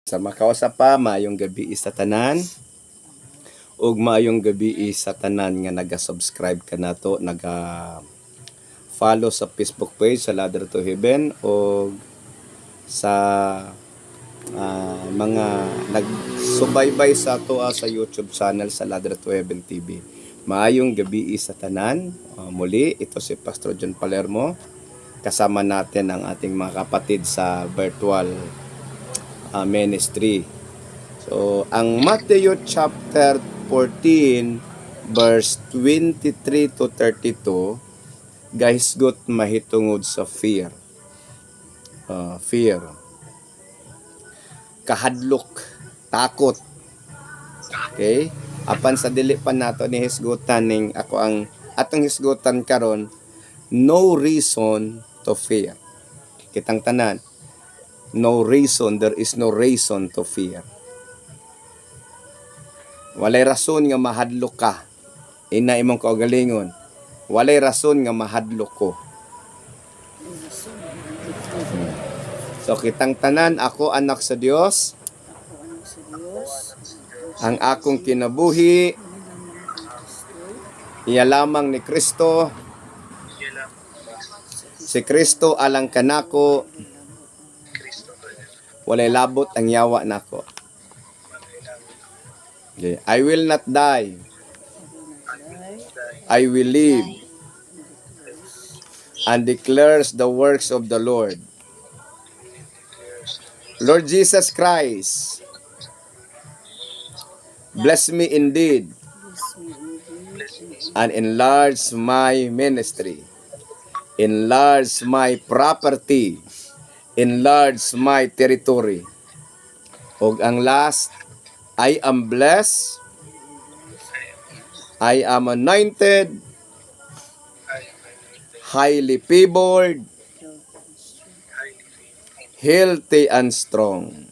Sa makausap pa, maayong gabi sa tanan. Ug maayong gabi sa tanan nga naga-subscribe ka nato, naga-follow sa Facebook page sa Ladder to Heaven o sa mga nagsubaybay sa toa sa YouTube channel sa Ladder to Heaven TV. Maayong gabi sa tanan. Muli, ito si Pastor John Palermo. Kasama natin ang ating mga kapatid sa virtual ministry. So, ang Matthew chapter 14 verse 23 to 32, guys, got mahitungod sa fear. Fear. Kahadlok, takot. Okay? Apan sa dili pa nato ni hisgutan ning ako ang atong hisgutan karon, no reason to fear. Kitang tanan, no reason, there is no reason to fear. Walay rason nga mahadlok ka. Ina imong kaugalingon. Walay rason nga mahadlok ko. So kitang tanan, ako anak sa Dios. Ang akong kinabuhi iya lamang ni Kristo. Si Kristo alang kanako. Walay labot ang yawa nako. Okay. I will not die. I will live and declares the works of the Lord. Lord Jesus Christ, bless me indeed and enlarge my ministry, enlarge my property, enlarge my territory. Og ang last, I am blessed, I am anointed, highly favored, healthy and strong.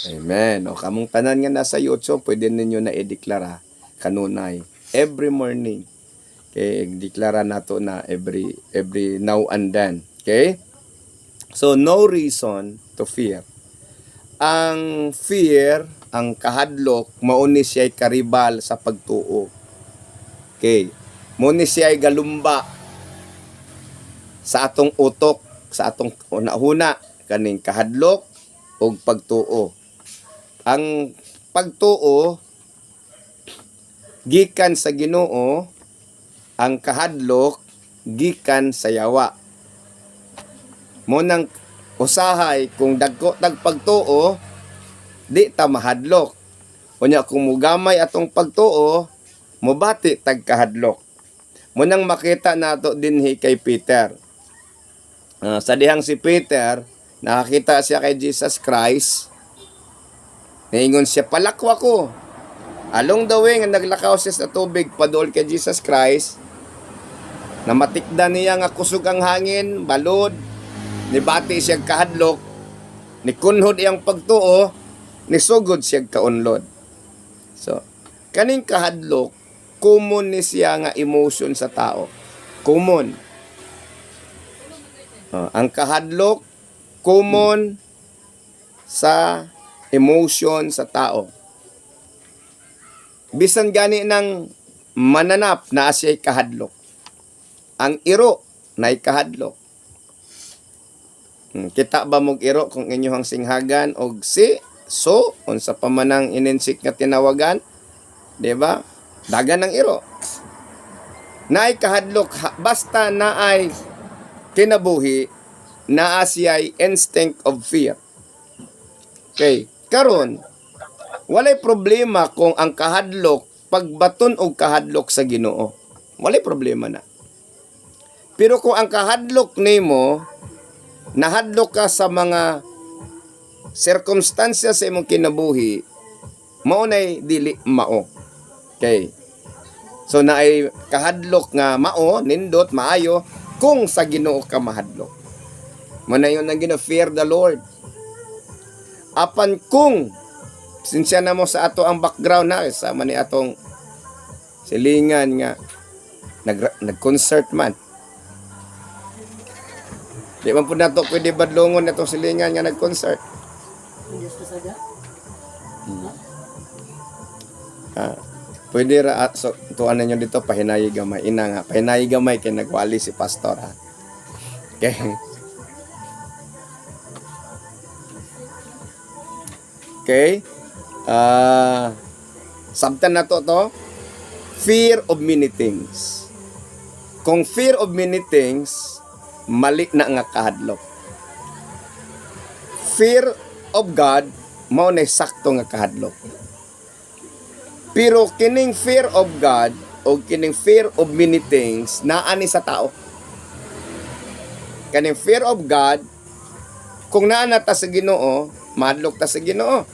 Amen. O kamong tanan nga nasa YouTube, pwede ninyo na i-deklara kanunay every morning. Okay, i-deklara nato na every now and then. Okay? So no reason to fear. Ang fear, ang kahadlok, mauni siya karibal sa pagtuo. Okay. Mauni siya galumba sa atong utok, sa atong una-huna, kaning kahadlok o pagtuo. Ang pagtuo, gikan sa Ginoo, ang kahadlok, gikan sa yawa. Munang usahay kung dagko pagtuo, di ta mahadlok. Unya kung mugamay atong pagtuo, mubati tag kahadlok. Munang makita nato dinhi kay Peter. Sa dihang si Peter, nakakita siya kay Jesus Christ. Naingon siya, palakwa ko. Along the way nga naglakaw siya sa tubig padol kay Jesus Christ, namatikdan niya nga kusog ang hangin, balod, nibati siya kahadlok, nikunhod iyang pagtuo, nisugod siya kaunlod. So, kaning kahadlok, common ni siya nga emotion sa tao. Common. Ang kahadlok, common sa emotion sa tao. Bisan gani ng mananap na siya'y kahadlok. Ang iro na'y kahadlok. Kita ba mong iro kung inyong singhagan og so unsa pa manang inensik nga tinawagan, di ba? Dagan ng iro. Naay kahadlok basta naay kinabuhi, naa siya'y instinct of fear. Okay, karon walay problema kung ang kahadlok pagbaton og kahadlok sa Ginoo. Walay problema na. Pero kung ang kahadlok nimo nahadlok ka sa mga circumstances sa imong kinabuhi, mao nay dili mao. Okay. So naay kahadlok nga mao, nindot, maayo kung sa Ginoo ka mahadlok. Manayon ang gina-fear the Lord. Apan kung sinsya na mo sa ato ang background na sama ni atong silingan nga nag-concert man. Di man po nato pwede badlongon na itong silingan nga nag-concert. Pwede ra so tuan ninyo dito pahinayi gamay ina nga pahinayi gamay kay nagwali si pastor ha. Okay. Okay. Sabtan na to fear of many things. Kung fear of many things mali na nga kahadlok. Fear of God mao na sakto nga kahadlok. Pero kining fear of God o kining fear of many things naa ni sa tao. Kining fear of God kung naa na ta sa Ginoo, mahadlok ta sa Ginoo.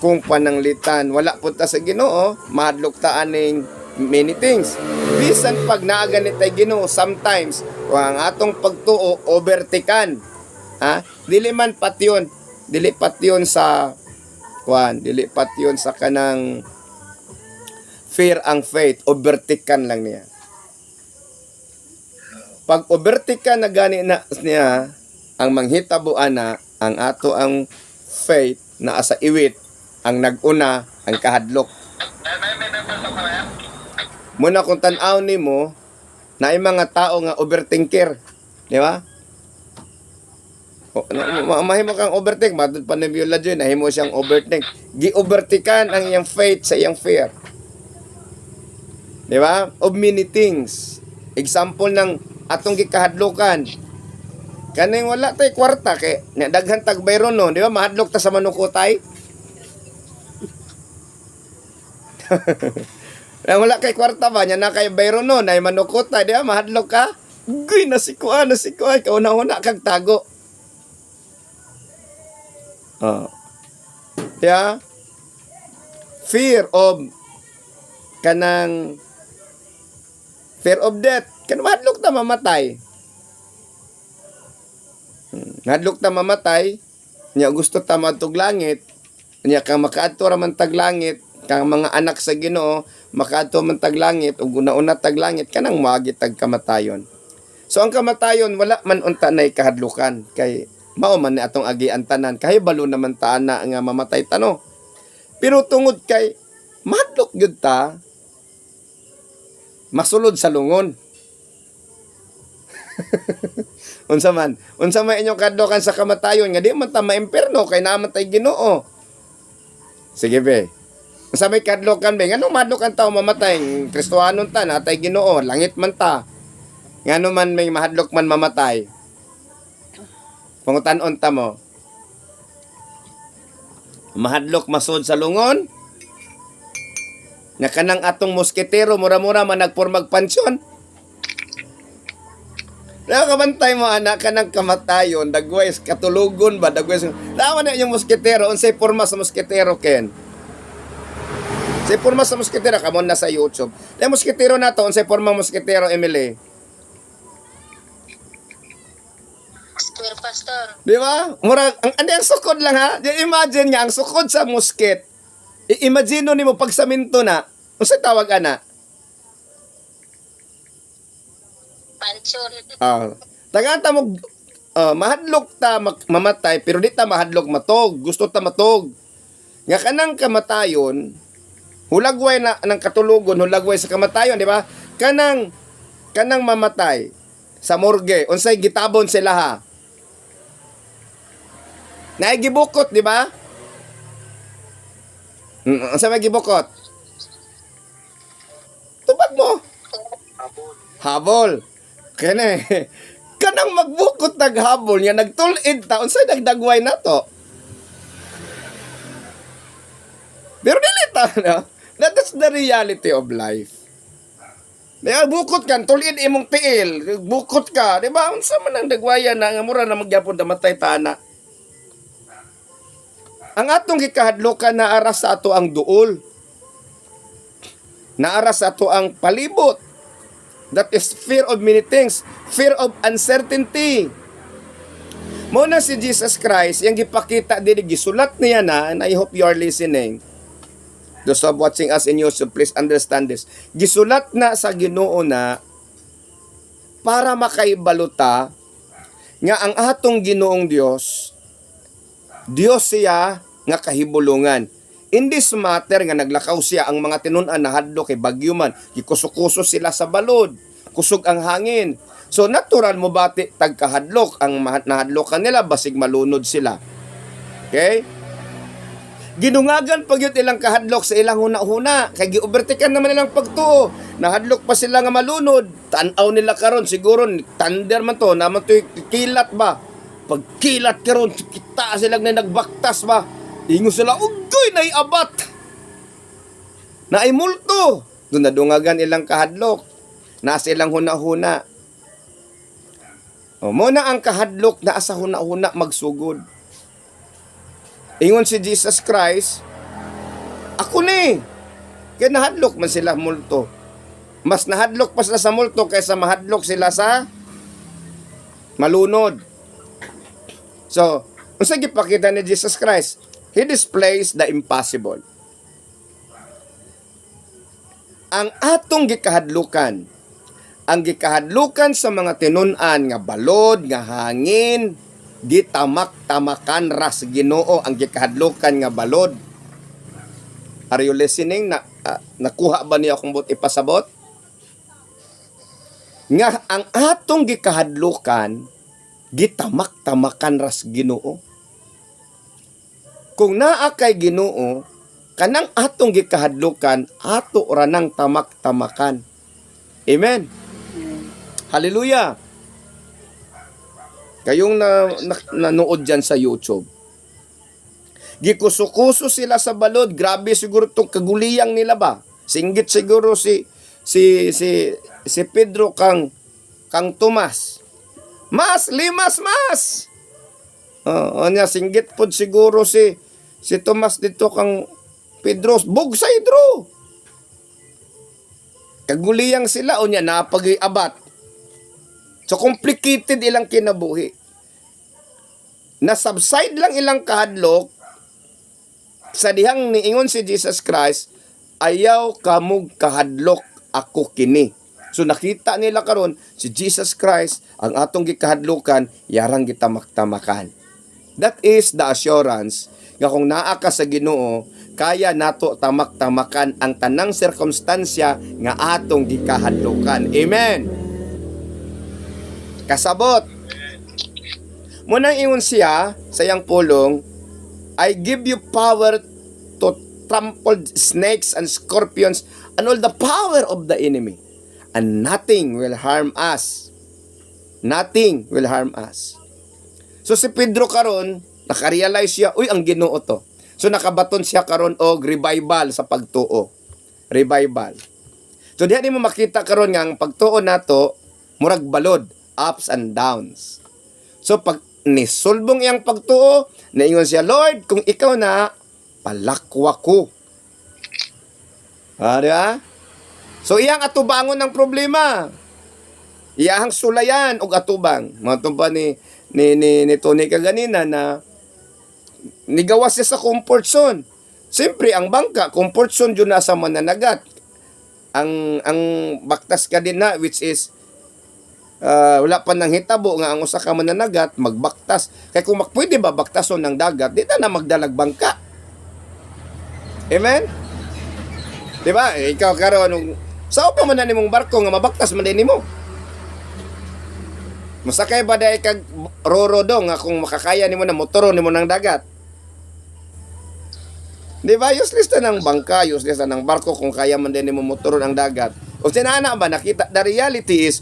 Kung pananglitan wala pud ta sa Ginoo, mahadlok ta aning many things. Bisan pag naa ganit tay Ginoo, sometimes kung ang atong pagtuo overtikan, dili man patyon, dili patyon sa kanang fear ang faith, overtikan lang niya. Pag overtikan na gani na niya, ang manghitabuan na ang ato ang faith na asa iwit, ang naguna, ang kahadlok. Muna kung tanaw ni mo, na yung mga tao nga overthinker, di ba? Mahimo kang overthink, matod pa na biology, nahimo siyang overthink. Gi-overtikan ang iyang faith sa iyang fear. Di ba? Of many things. Example ng atong gikahadlokan. Kaning wala tay kwarta kay daghan tag bayron no, di ba? Mahadlok ta sa manukotay. Lang wala kay kwarta ba nya na kay bayron no, nay manukotay, di ba? Mahadlok ka. Guy nasikuan kauna-una kag tago. Yeah. Fear of kanang fear of death. Kanang mahadlok ta mamatay. Mahadlok ta mamatay. Nya gusto ta madtog langit. Nya kang makaadto ra man tag langit, kang mga anak sa Ginoo makaadto man tag langit ug una-una tag langit kanang moagi tag kamatayon. So ang kamatayon wala man unta nay kahadlukan kay mao man ni atong agian tanan kahibalo naman ta na nga mamatay tano. Pero tungod kay mahadlok gyud ta masulod sa lungon. unsa man inyong kadlokan sa kamatayon nga di man ta maimperno kay naman tay Ginoo. Sige be. Unsa may kadlokan be? Ngano mahadlokan tao mamatay? Kristohanon ta natay Ginoo, langit man ta. Ngano man may mahadlok man mamatay? Pangutan-on ta mo. Mahadlok masud sa lungon? Nga kanang atong moskitero mura-mura man nagpormag pansyon. Nakabantay mo anak kanang kamatayon dagway katulugon ba dagway. Tama na yung moskitero unsay porma sa moskitero ken. Say porma sa moskitero kamon na sa YouTube. Yung moskitero nato unsay porma moskitero Emily. Square pastor. Di ba? Mura ang sukod lang ha. Imagine niya ang sukod sa musket. I-imagine nimo pag saminto na, unsa tawag ana? Pansyon. Tagata mo mahadlok ta mamatay pero di ta mahadlok matog. Gusto ta matog. Nga kanang kamatayon, hulagway na ng katulugon, hulagway sa kamatayon, di ba? Kanang mamatay sa morgue, unsay gitabon sila ha. Naigibukot, di ba? Unsay may gibukot? Tubag mo. Habol. Kene. Kanang magbukot naghabol nga nagtulid ta unsay nagdagway nato. Pero dili ta no? That's the reality of life. Diba, bukot kan tulid imong tiil, bukot ka, di ba? Unsa man ang dagwayan na nga mura na magyapon na matay tana. Ang atong gikahadlokan na aras sa ato ang duol. Naaras sa ato ang palibot. That is fear of many things. Fear of uncertainty. Muna si Jesus Christ, yung gipakita din, gisulat niya na, and I hope you are listening. Those of watching us in YouTube, please understand this. Gisulat na sa Ginoo na para makaibaluta nga ang atong Ginoong Dios siya nga kahibulungan. In this matter nga naglakaw siya ang mga tinun-an na hadlok kay bagyo man, gikuso-kuso sila sa balod, kusog ang hangin. So natural mo bati tagkahadlok ang nahadlokan nila basig malunod sila. Okay? Ginungagan pag yun ilang kahadlok sa ilang huna-huna, kay gi-overtaken naman nilang pagtuo. Nahadlok pa sila nga malunod. Tanaw nila karon siguro thunder man to, naman to kilat ba. Pagkilat karon kita sila na nagbaktas ba. Ingo sila, ugoy, naiabat. Naimulto. Doon nadungagan ilang kahadlok. Nasa ilang huna-huna. O, muna ang kahadlok na asa huna-huna magsugod. Ingon si Jesus Christ, ako ni. Kaya nahadlok man sila multo. Mas nahadlok pa sila sa multo kaysa mahadlok sila sa malunod. So, unsa gipakita ni Jesus Christ? He displays the impossible. Ang atong gikahadlukan, ang gikahadlukan sa mga tinun-an nga balod, nga hangin, gitamak-tamakan ras Ginoo ang gikahadlukan nga balod. Are you listening? Nakuha ba niya akong ipasabot? Nga ang atong gikahadlukan, gitamak-tamakan ras Ginoo. Kung naa kay Ginoo, kanang atong gikahadlukan, ato ra nang tamak-tamakan. Amen. Hallelujah. Kayong nanood dyan sa YouTube. Gikuso-kuso sila sa balod. Grabe siguro itong kaguliyang nila ba? Singgit siguro si Pedro kang Tomas. Mas, limas, mas! Anya, singgit po siguro si Tomas dito kang Pedro. Bugsay, Dro! Kaguliyang sila, o niya, napag-iabat. So, complicated ilang kinabuhi. Na-subside lang ilang kahadlok, sa dihang niingon si Jesus Christ, ayaw kamog kahadlok ako kini. So, nakita nila karon si Jesus Christ, ang atong gikahadlukan, yarang gitamak-tamakan. That is the assurance nga kung naa ka sa Ginoo, kaya nato tamak-tamakan ang tanang sirkumstansya nga atong gikahadlukan. Amen. Kasabot. Munang ingon siya sa iyang pulong, I give you power to trample snakes and scorpions and all the power of the enemy, and nothing will harm us. Nothing will harm us. So si Pedro karon, nakarealize siya, uy, ang Ginoo to. So nakabaton siya karon og revival sa pagtuo. Revival. So diha mo makita karon nga ang pagtuo nato murag balod, ups and downs. So pag nisulbong iyang pagtuo, naingon siya, Lord, kung ikaw na, palakwa ko. Diba? So iyang atubangon ng problema. Iyang sulayan og atubang. Matumpa ni Tony kaganina na nigawas siya sa comfort zone. Siyempre, ang bangka, comfort zone yun nasa mananagat. Ang baktas ka din na, which is, wala pa nang hitabo nga ang usa ka mananagat, magbaktas. Kaya kung pwede ba baktason ng dagat, di na magdalag bangka. Amen? Diba? Ikaw karon sao pa man na nimong barko nga mabaktas man din nimo? Masakay ba dahil kag roro do nga kung makakaya nimo na motoro nimo ng dagat? Di ba? Useless na ng bangka, useless na ng barko kung kaya man din nimo motoro ng dagat. O sinana ba, nakita, the reality is,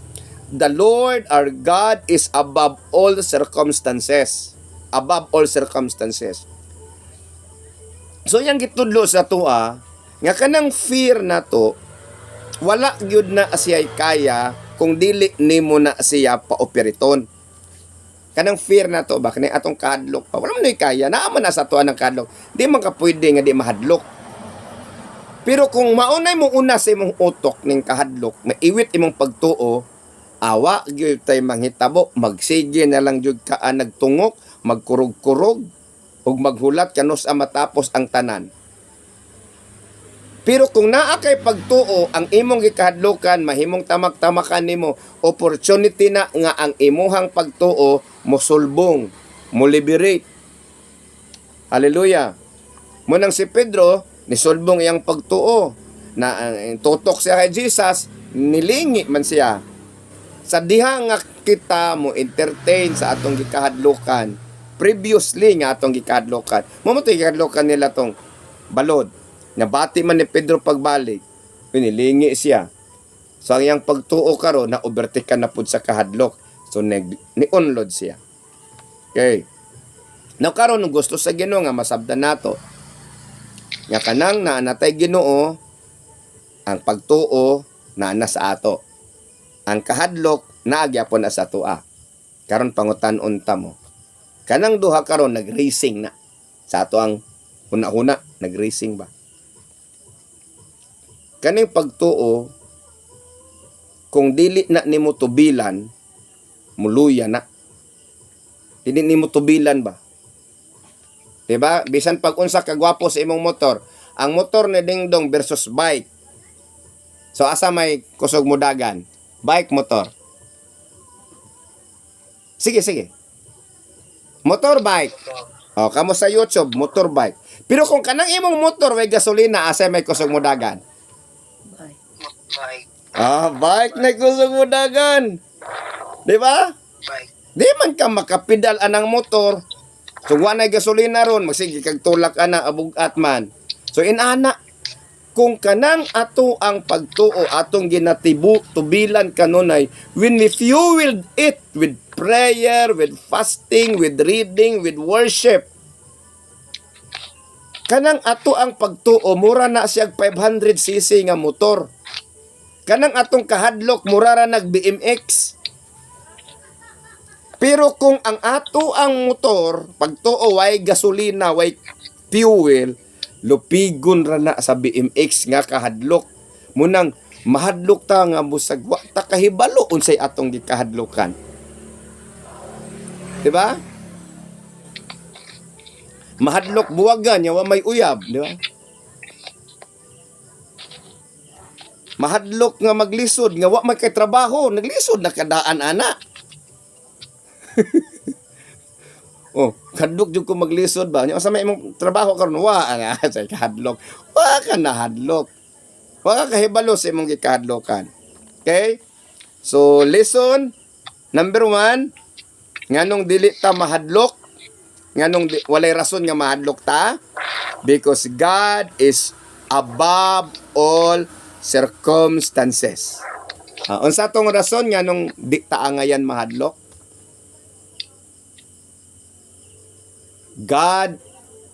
the Lord our God is above all circumstances. Above all circumstances. So, yung gitudlo sa tuwa, nga kanang fear na to, wala gyud na siya'y kaya kung dili nimo na siya paoperiton. Kanang fear na to, bakit na atong kahadlok pa? Wala man na kaya, naaman na sa tuwa ng kahadlok. Di man ka pwede nga di mahadlok. Pero kung maunay mo una sa imong utok ning kahadlok, maiwit imong pagtuo, awa gyud tay manghitabo, magsige na lang jud ka nagtungok, magkurog-kurog ug maghulat kanos matapos ang tanan. Pero kung naa kay pagtuo ang imong gikahadlukan, mahimong tamak-tamakan nimo, opportunity na nga ang imuhang pagtuo mosulbong, mo liberate. Hallelujah. Munang si Pedro, nisulbong iyang pagtuo na tutok siya kay Jesus, nilingi man siya. Sa diha nga kita mo entertain sa atong gikahadlokan, previously nga atong gikahadlokan, mo gikahadlokan nila tong balod. Nabati man ni Pedro pagbalik, pinilingi siya. So ang iyang pagtuo karon na overtake na pud sa kahadlok. So ni-unload siya. Okay. Now karon gusto sa Ginoo nga masabdan nato nga kanang naanatay Ginoo ang pagtuo na sa ato. Ang kahadlok naagyapon na sa tua. Karon pangutan-on ta mo. Kanang duha karon nag-racing na. Sa ato ang huna-huna nag-racing ba. Kaning pagtuo kung dili na nimo tubilan muluya na. Dili nimo tubilan ba? Diba? Bisan pag unsa ka gwapo sa imong motor, ang motor ni Dingdong versus bike. So asa may kusog mo dagan? Bike, motor. Sige. Motor, bike. O, kamo sa YouTube, motor, bike. Pero kung kanang imong motor may gasolina, asa may kusog mo dagan? Bike. Bike na kusog mo dagan. Diba? Bike. Di man ka makapidal anang motor. So, wanay gasolina ron, magsige kag tulak ana abugat man. So, inana, kung kanang ato ang pagtuo, atong tubilan kanunay, when we fueled it with prayer, with fasting, with reading, with worship, kanang ato ang pagtuo, mura na siyag 500cc nga motor. Kanang atong kahadlok, mura ra nag BMX. Pero kung ang ato ang motor, pagtuo way gasolina, way fuel, lupigon ra na sa BMX nga kahadlok. Munang mahadlok ta nga busag wa ta kahibalo unsay atong gikahadlokan. Diba? Mahadlok buwagan nya wa may uyab, di ba? Mahadlok nga maglisod nga wa may kay trabaho, naglisod na kadaan ana. Oh, kadlok jud ko maglisod ba? Nya sa may imong trabaho karon wa nga sa kahadlok. Wa ka na hadlok. Wa ka kahibalo sa imong gikahadlokan. Okay? So, lesson number 1, nganong dili ta mahadlok, nganong walay rason nga mahadlok ta, because God is above all circumstances. Unsa tong rason nganong di ta angayan mahadlok? God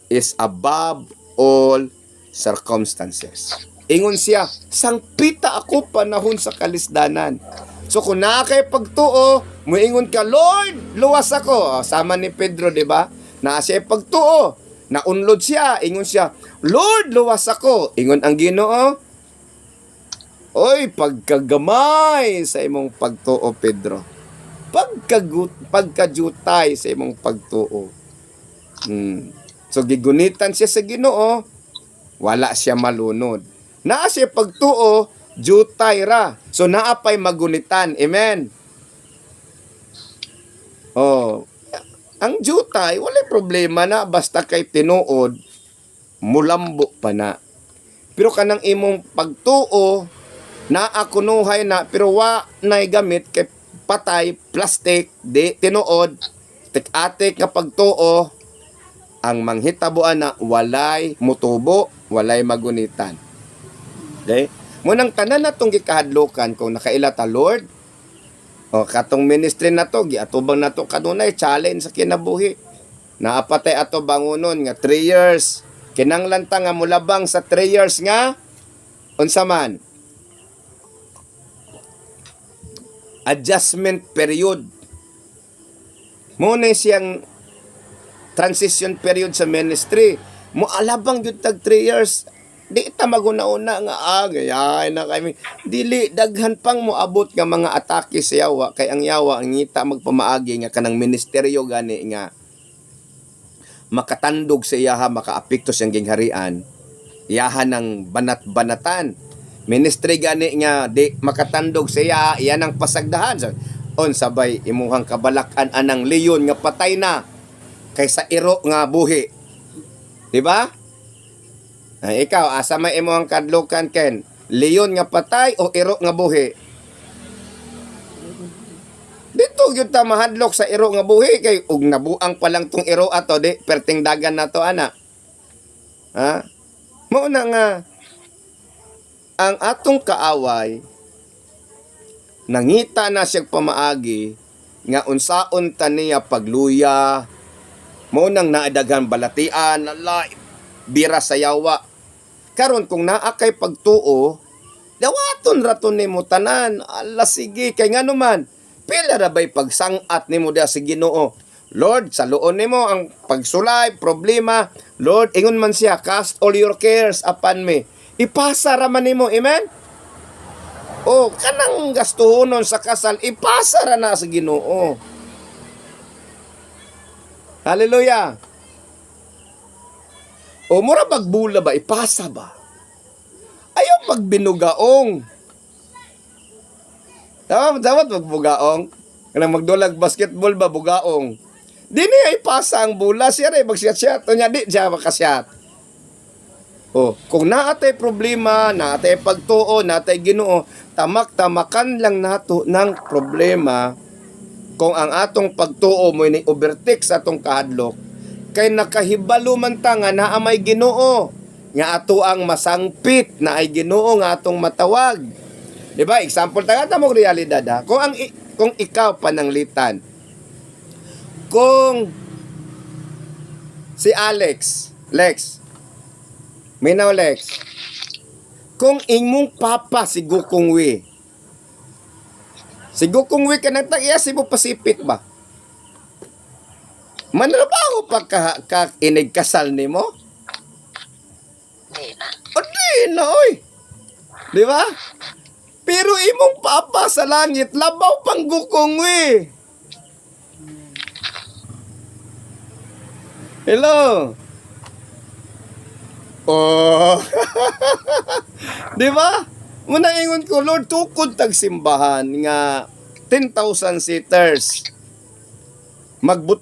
is above all circumstances. Ingon siya, sangpita ako panahon sa kalisdanan. So kung nakay pagtuo, muingon ka, Lord, luwas ako. Sama ni Pedro, di ba? Na siya pagtuo. Naunlod siya. Ingon siya, Lord, luwas ako. Ingon ang Ginoo, oy, pagkagamay sa imong pagtuo, Pedro. Pagkajutay sa imong pagtuo. So gigunitan siya sa Ginoo, wala siya malunod. Naa siya pagtuo, jutay ra. So naapay magunitan. Amen. Oh, ang jutay wala problema na basta kay tinuod mulambo pa na. Pero kanang imong pagtuo naakunuhay na pero wa nay gamit kay patay plastic di tinuod tik-atik nga pagtuo, ang manghitabuan na walay mutubo, walay magunitan. Okay? Munang tanan natong gikahadlokan kung nakaila ta Lord, o katong ministry na to, giatubang na to kanunay challenge sa kinabuhi. Naapatay ato bangunon nga 3 years. Kinanglan ta nga mulabang sa 3 years nga unsa man? Adjustment period. Muna siyang transition period sa ministry. Mo alabang gyud tag 3 years. Di ta maguna-una nga gayay na kami. Dili daghan pang moabot nga mga atake sa yawa kay ang yawa ang ngita magpamaagi nga kanang ministeryo gani nga makatandog sa iyaha, makaapekto siyang gingharian. Iyaha ng banat-banatan. Ministry gani nga di makatandog sa iya, iyan ang pasagdahan. So, on sabay imuhang kabalakan anang leon nga patay na kaysa iro nga buhi. Di ba? Ay, ikaw, asa may imo ang kadlukan, Ken? Leon nga patay o iro nga buhi? Dito gyud ta mahadlok sa iro nga buhi kay ug nabuang pa lang tong iro ato di perting dagan nato ana. Ha? Mao na nga ang atong kaaway nangita na siya pamaagi nga unsaon ta niya pagluya. Mao nang naadaghan balatian ala bira sa yawa. Karon kung naa kay pagtuo, dawaton raton nimo tanan. Ala sige kay ngano man pila ra bay pagsangat nimo da sa Ginoo. Lord, saluon nimo ang pagsulay, problema. Lord, ingon man siya, cast all your cares upon me. Ipasa ra man nimo, amen? O, kanang gastuhonon sa kasal, ipasa ra na sa Ginoo. Hallelujah. O, mura bagbula ba, ipasa ba? Ayaw magbinugaong. Dapat magbugaong. Kanang magdulag basketball ba, bugaong. Di niya ipasa ang bula, siya rin magsiat-siat. O niya, di siya makasyat. O, kung naatay problema, naatay pagtuo, naatay Ginoo, tamak-tamakan lang nato ng problema kung ang atong pagtuo mo ni overtake sa atong kahadlok, kay nakahibalo man ta nga naa may Ginoo, nga ato ang masangpit na ay Ginoo nga atong matawag. Di ba? Example ta mo realidad ha. Kung ikaw pananglitan, kung si Lex, minaw Lex, kung imong papa si Gukongwi ka nagtagiya si mo Pacific ba? Manrabaho pa ka inigkasal ni mo? Di na. O di na, oy. Di ba? Pero imong papa sa langit, labaw pang Gukongwi. Hello. Oh. Di ba? Muna ingon ko, Lord, tukod tag simbahan nga 10,000 seaters.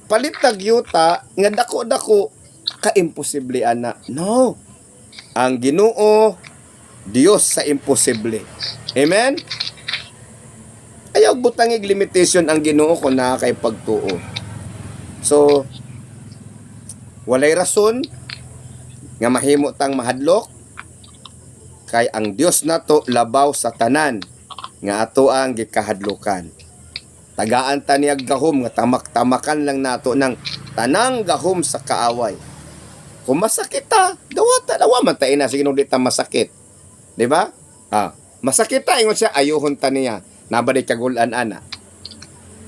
Palit tag yuta nga dako-dako ka-imposible ana. No. Ang Ginoo Dios sa imposible. Amen? Ayaw butangig limitation ang Ginoo kung naa kay pagtuo. So, walay rason nga mahimo tang mahadlok kay ang Dios nato labaw sa tanan nga ato ang gikahadlokan. Tagaan ta niya gahom nga tamak-tamakan lang nato ng tanang gahom sa kaaway. Kung masakit ta, dawa man ta ina sige no di ta masakit. Di ba? Masakit ta ingon siya ayuhon ta niya. Nabalik kagulan ana.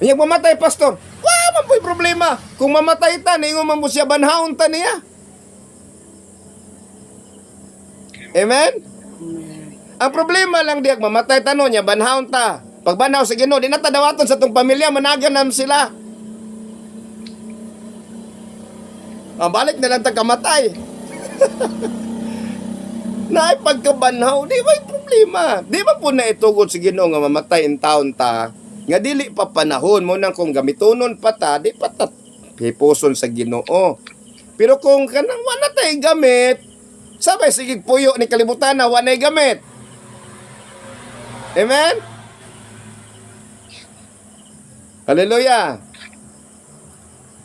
Nya mamatay pastor. Wa man po'y problema. Kung mamatay ta, ningon man mo siya banhaon ta niya. Amen? Ang problema lang diyak, mamatay ta no niya, banhaon ta. Pag banhaw sa Ginoo, di na ta dawaton sa tong pamilya, managan nam sila. Balik na lang ta kamatay. Na pagkabanhaw, di ba yung problema? Di ba po na itugod sa Ginoo nga mamatay in taon ta? Nga dili pa panahon mo nang kung gamitonon pa ta, di pa ta hipuson sa Ginoo. Pero kung kanang wala tay gamit, sabay sige puyo ni kalibutan na wanay gamit. Amen? Hallelujah.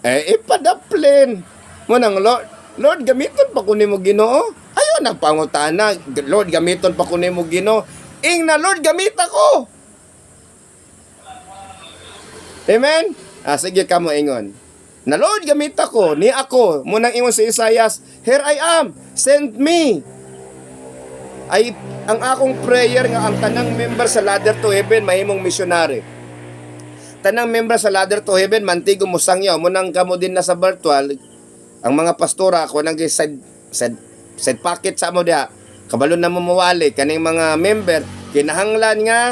Ipadaplin mo nang Lord, gamiton pa ko nimo Ginoo. Ayaw nagpangutana, Lord, gamiton pa ko nimo Ginoo. Ing na Lord, gamit ako. Amen? Sige ka mo ingon. Na Lord, gamit ako, ni ako. Munang ingon sa Isaias, here I am, send me. Ay, ang akong prayer nga ang tanang member sa Ladder to Heaven, mahimong missionary. Tanang member sa Ladder to Heaven, mantigo mo sangyaw. Munang kamo din na sa virtual, ang mga pastora, ako nang side pocket sa mo diha. Kabalo na mo mawali, kaning mga member, kinahanglan nga,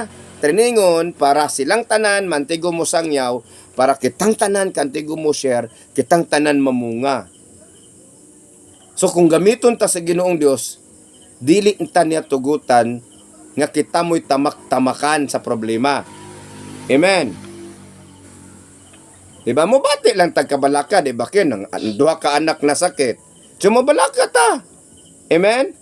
triningon para silang tanan, mantigo mo sangyaw, para kitang tanan, kantigo mo share, kitang tanan mamunga. So kung gamiton ta sa Ginoong Dios, dili ta niya tugutan nga kita mo'y tamak-tamakan sa problema. Amen. Diba mo bati lang tagkabalaka, diba kin ang duha ka anak na sakit. So mabalaka ta. Amen.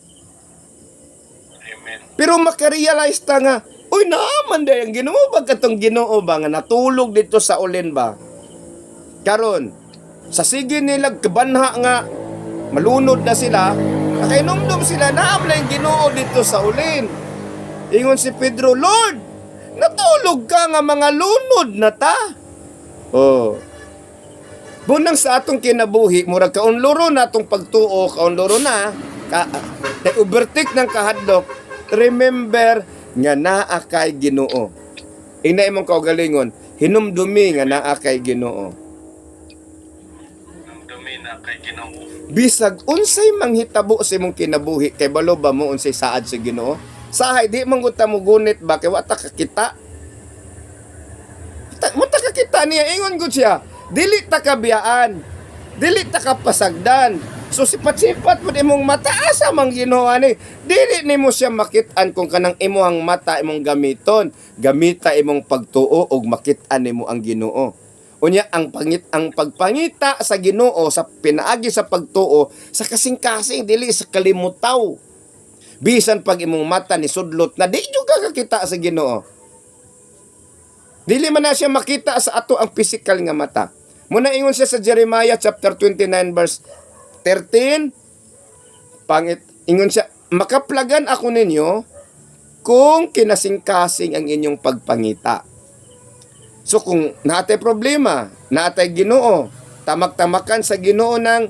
Pero makarealize ta nga, uy, naaman day ang Ginoo ba katong Ginoo ba nga natulog dito sa ulin ba? Karon, sa sige nila kabanha nga malunod na sila, nakainomdom sila naam na yung Ginoo dito sa ulin. Ingon si Pedro, Lord, natulog ka nga mga lunod na ta. Oh. Bunang sa atong kinabuhi, murag kaunluro na atong pagtuo, kaunluro na, overtake ng kahadlok, remember nga naa kay Ginoo. Ina imong kaugalingon, hinumdumi nga naa kay Ginoo. Dumi na kay Ginoo. Bisag unsay manghitabo sa imong kinabuhi kay balo ba mo unsay saad sa Ginoo? Sahay di man gud ta mo gunit ba kay wa ta kakita. Mo ta kakita niya ingon gud siya. Dili ta kabiyaan. Dili ta kapasagdan. So sipat-sipat mo imong mata asa mang Ginoo ani. Dili nimo siya makit-an kung kanang imong mata imong gamiton. Gamita imong pagtuo og makit-an nimo ang Ginoo. Unya ang pagpangita sa Ginoo sa pinaagi sa pagtuo sa kasing-kasing dili sa kalimutaw. Bisan pag imong mata ni sudlot na di jud ka kakita sa Ginoo. Dili man na siya makita sa ato ang physical nga mata. Muna ingon siya sa Jeremiah chapter 29 verse 13. Ingon siya, makaplagan ako ninyo kung kinasing-kasing ang inyong pagpangita. So kung natay problema, natay Ginoo, tamak-tamakan sa Ginoo ng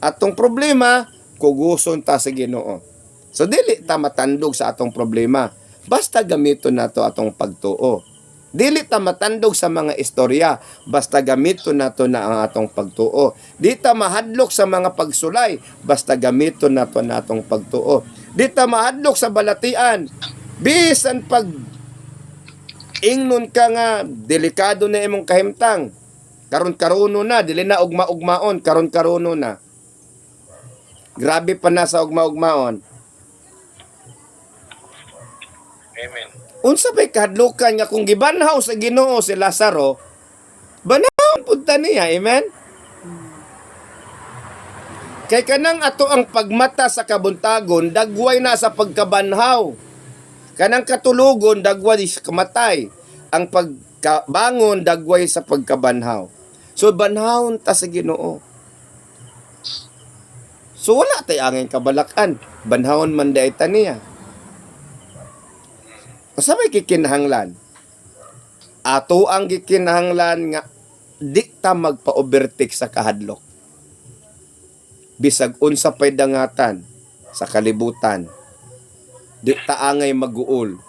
atong problema, kuguson ta sa Ginoo. So dili ta matandog sa atong problema. Basta gamiton nato atong pagtuo. Dili ta matandog sa mga istorya. Basta gamiton nato na ang atong pagtuo. Di ta mahadlok sa mga pagsulay. Basta gamiton nato na atong pagtuo. Di ta mahadlok sa balatian. Bisan pag ingnon ka nga delikado na imong kahimtang. Karon-karuno na, dili na ugma-ugmaon, karon-karuno na. Grabe pa na sa ugma-ugmaon. Amen. Unsa bay kahadlukan nga kung gibanhaw sa Ginoo si Lazaro, banhaw punta niya, amen? Kay kanang ato ang pagmata sa kabuntagon, dagway na sa pagkabanhaw. Kanang katulugon, dagway sa kamatay. Ang pagkabangon, dagway sa pagkabanhaw. So, banhawon ta sa Ginoo. So, wala tayo angin kabalakan. Banhawon man day ta niya. Sa may kikinahanglan, ato ang gikinahanglan nga di ta magpa-overtake sa kahadlok. Bisag unsa pay dangatan sa kalibutan, di ta angay maguol.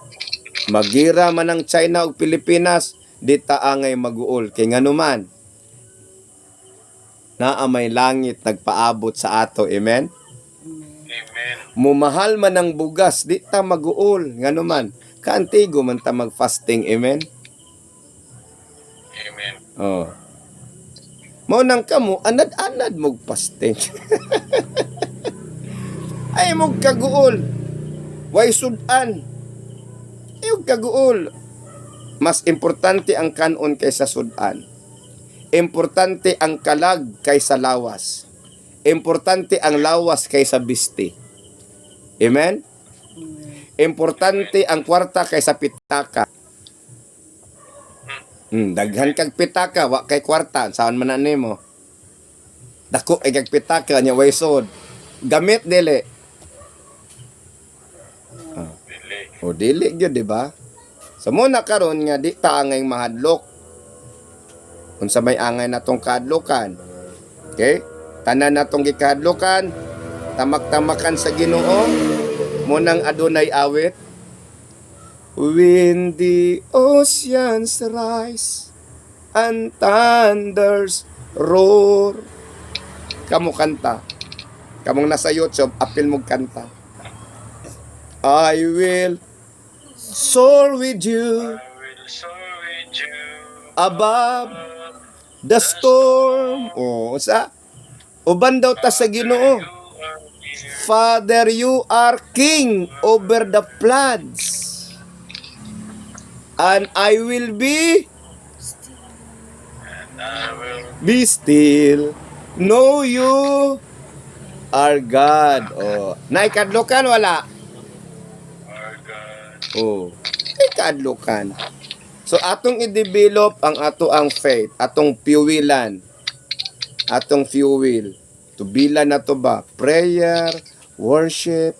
Magira man ang China ug Pilipinas, di ta angay maguol. Kay nganuman, naa may langit nagpaabot sa ato, amen? Amen. Mumahal man ang bugas, di ta maguol. Nganuman, kaantigo man ta mag-fasting, amen? Amen. Oh. Mao nang kamo, anad-anad mog fasting. Ay mog kaguol. Way sudan. Ay mog kaguol. Mas importante ang kanon kaysa sudan. Importante ang kalag kaysa lawas. Importante ang lawas kaysa biste. Amen? Importante ang kwarta kaysa pitaka. Daghan kag pitaka, wa kay kwarta, saan man ani mo? Dako ay kag pitaka nya way sod. Gamit dili. Dili. O dili gyud, di ba? So muna karon nga di ta angay mahadlok. Unsa may angay natong kahadlokan. Okay? Tanan natong gikahadlokan, tamak-tamakan sa Ginoo. Munang adunay awit. When the oceans rise and thunders roar. Kamu kanta. Kamong nasa YouTube, apil mo kanta. I will soar with you I will soar with you above the storm. O, sa? Uban daw ta sa Ginoo. You are here. Father, you are king over the floods. And I will be And I will be still. Know you are God. Oh, naikadlokan wala. our God. Oh, ay kaadlokan. So atong i-develop ang ato ang faith, atong fuelan, atong fuel. Tubilan na to ba? Prayer, worship,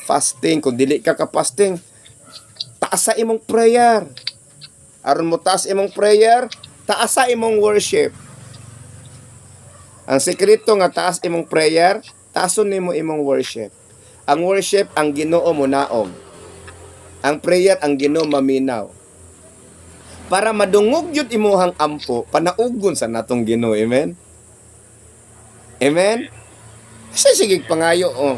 fasting. Kung dili ka ka-fasting, taas sa imong prayer. Aron mo taas imong prayer, taas sa imong worship. Ang sekreto nga taas imong prayer, taason nimo imong worship. Ang worship ang Ginoo mo naog. Ang prayer ang Ginoo maminaw. Para madungog yun imuhang ampo, panaugon sa natong Ginoo. Amen? Amen? Kasi sige pangayo, oh.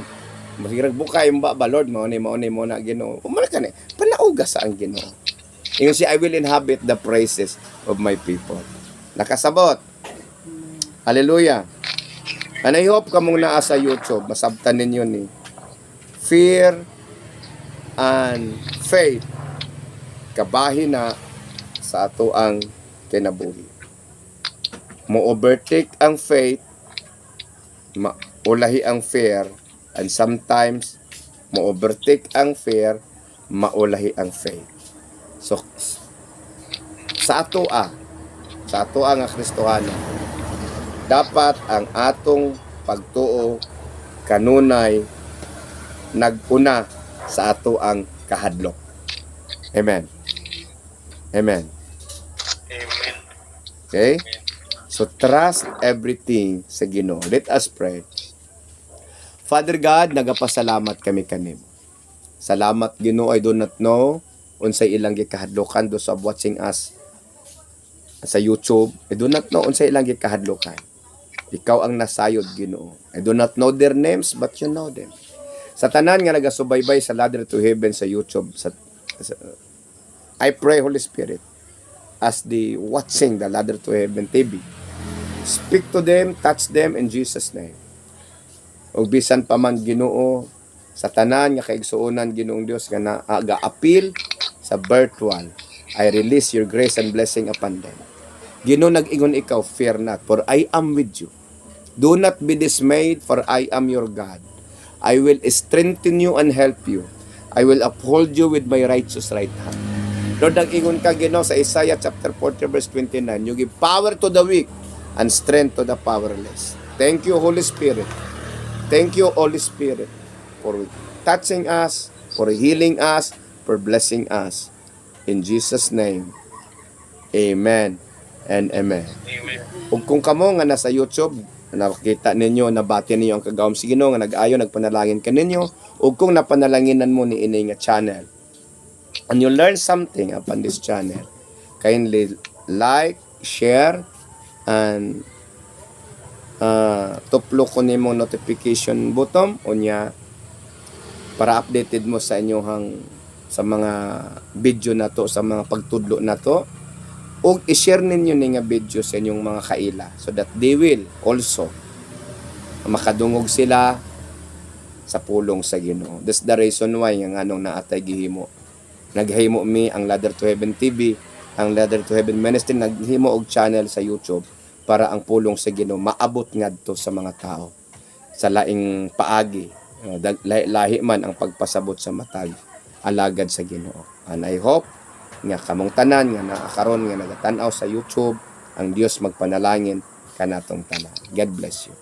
Masirag buka yung ba, Lord, maunay mo na Ginoo. Umala ka na, panauga sa ang Ginoo. Yung si I will inhabit the praises of my people. Nakasabot. Hallelujah. And I hope kamong naa sa YouTube, masabtan ninyo ni fear and faith. Kabahin na sa ato ang kinabuhi. Mo-overtake ang faith, maulahi ang fear, and sometimes mo-overtake ang fear, maulahi ang faith. So, sa ato nga Kristohano, dapat ang atong pagtuo kanunay naguna sa ato ang kahadlok. Amen. Amen. Amen. Okay? So, trust everything sa Ginoo. Let us pray. Father God, nagapasalamat kami kanimo. Salamat Ginoo, I do not know unsay ilang gikahadlokan do sa watching us sa YouTube. I do not know unsay ilang gikahadlokan. Ikaw ang nasayod Ginoo. I do not know their names but you know them. Sa tanan nga nagasubaybay sa Ladder to Heaven sa YouTube, I pray Holy Spirit as the watching the Ladder to Heaven TV. Speak to them, touch them in Jesus' name. Og bisan pa man Ginoo sa tanan nga kaigsuonan Ginoong Dios nga naaga-appeal sa virtual, I release your grace and blessing upon them. Ginoo, nag-ingon ikaw, fear not, for I am with you. Do not be dismayed, for I am your God. I will strengthen you and help you. I will uphold you with my righteous right hand. Lord, nag-ingon ka Ginoo sa Isaiah chapter 40 verse 29, you give power to the weak and strength to the powerless. Thank you, Holy Spirit. Thank you, Holy Spirit, for touching us, for healing us, for blessing us. In Jesus' name, amen and amen. Amen. Ug kung kamo nga nasa YouTube, nakita ninyo, nabati ninyo ang kagawom sa Ginoo nga nag-ayo, nagpanalangin ka ninyo, ug kung napanalanginan mo ni ini nga channel, and you learn something upon this channel, kindly like, share, and tuplo ko nimo notification button unya para updated mo sa inyohang sa mga video na to, sa mga pagtudlo na to, ug i-share ninyo ni nga video sa inyong mga kaila so that they will also makadungog sila sa pulong sa Ginoo. That's the reason why nga nganong naatay gihimo. Naghimo mi ang Ladder to Heaven TV, ang Ladder to Heaven Ministry, naghimo og channel sa YouTube para ang pulong sa Ginoo maabot ngadto sa mga tao sa laing paagi. Lahi man ang pagpasabot sa matag alagad sa Ginoo. And I hope nga kamong tanan nga nakakaron nga nagatan-aw sa YouTube, ang Dios magpanalangin kanatong tanan. God bless you.